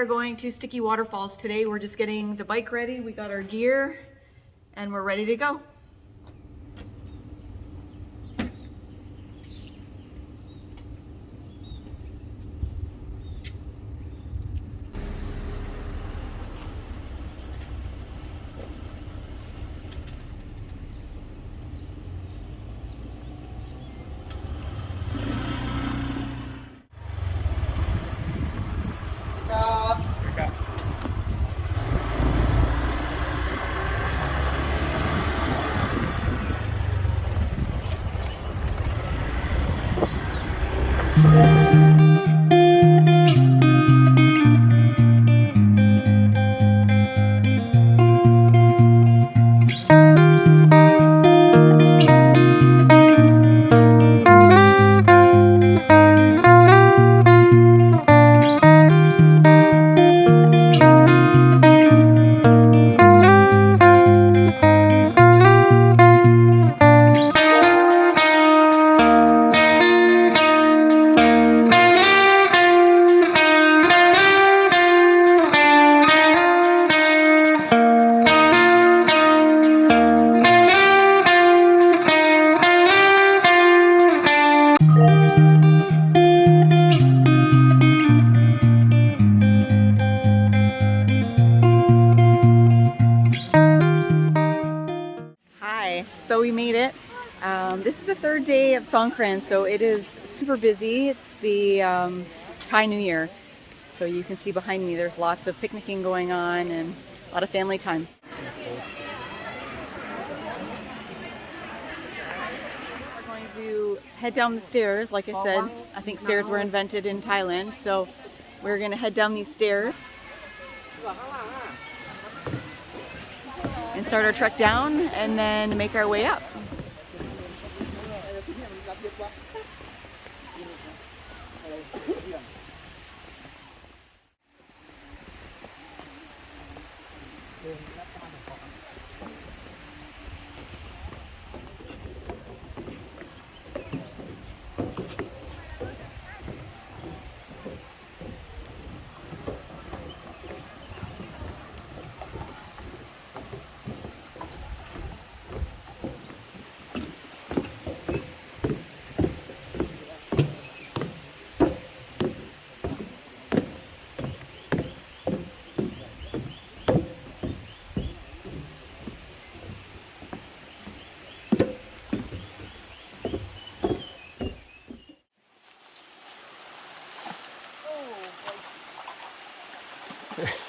are going to Sticky Waterfalls today. We're just getting the bike ready. We got our gear and we're ready to go. So we made it. This is the third day of Songkran, so it is super busy. It's the Thai New Year. So you can see behind me there's lots of picnicking going on and a lot of family time. We're going to head down the stairs. Like I said, I think stairs were invented in Thailand, so we're going to head down these stairs and start our trek down and then make our way up.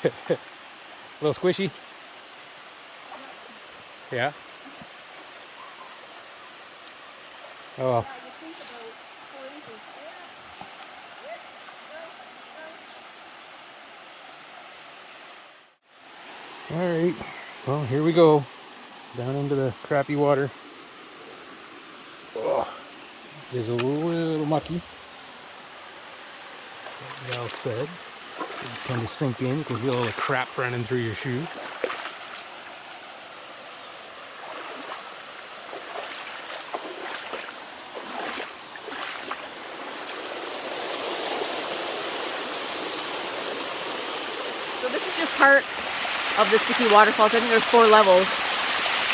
A little squishy? Yeah? Oh. Alright, well here we go. Down into the crappy water. Oh, it is a little mucky. Well said. You kind of sink in, you can feel all the crap running through your shoe. So this is just part of the Sticky Waterfalls. I think there's 4 levels.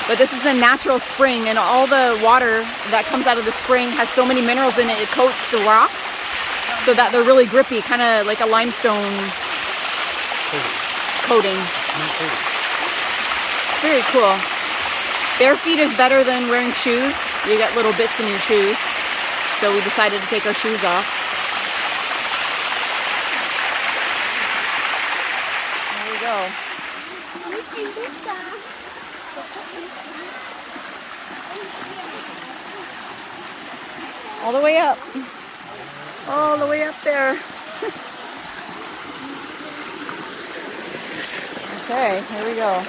But this is a natural spring, and all the water that comes out of the spring has so many minerals in it, it coats the rocks so that they're really grippy, kind of like a limestone coating. Very cool. Bare feet is better than wearing shoes. You get little bits in your shoes. So we decided to take our shoes off. There we go. All the way up. All the way up there. Okay, here we go.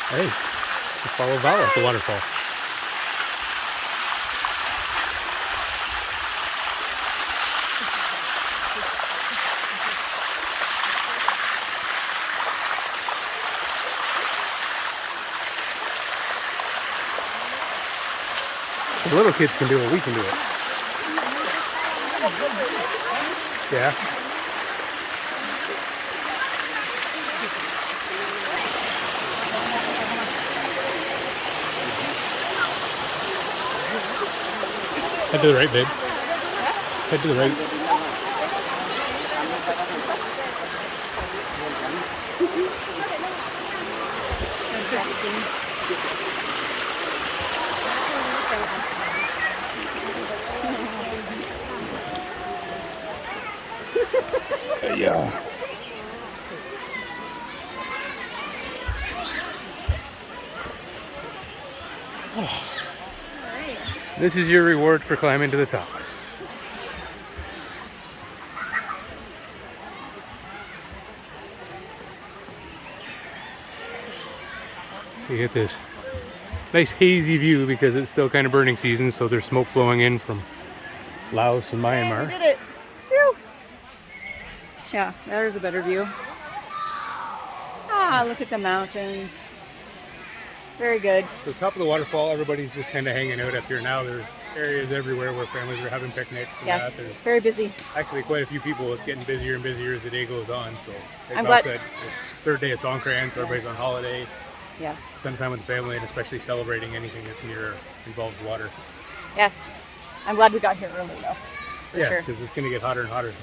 Hey, let's follow Vala at the waterfall. The little kids can do it, we can do it. Yeah. Head to the right, babe. Head to the right. Yeah. This is your reward for climbing to the top. You get this nice hazy view because it's still kind of burning season, so there's smoke blowing in from Laos and Myanmar. Hey, we did it. Whew. Yeah, there's a better view. Ah, look at the mountains. Very good. So top of the waterfall, everybody's just kind of hanging out up here now. There's areas everywhere where families are having picnics. And Yes, that. There's very busy. actually quite a few people. It's getting busier and busier as the day goes on. So like I'm Val glad. said, it's third day of Songkran, so everybody's on holiday. Yeah. Spend time with the family and especially celebrating anything that's near involves water. Yes. I'm glad we got here early though. For Yeah, sure. because it's going to get hotter and hotter.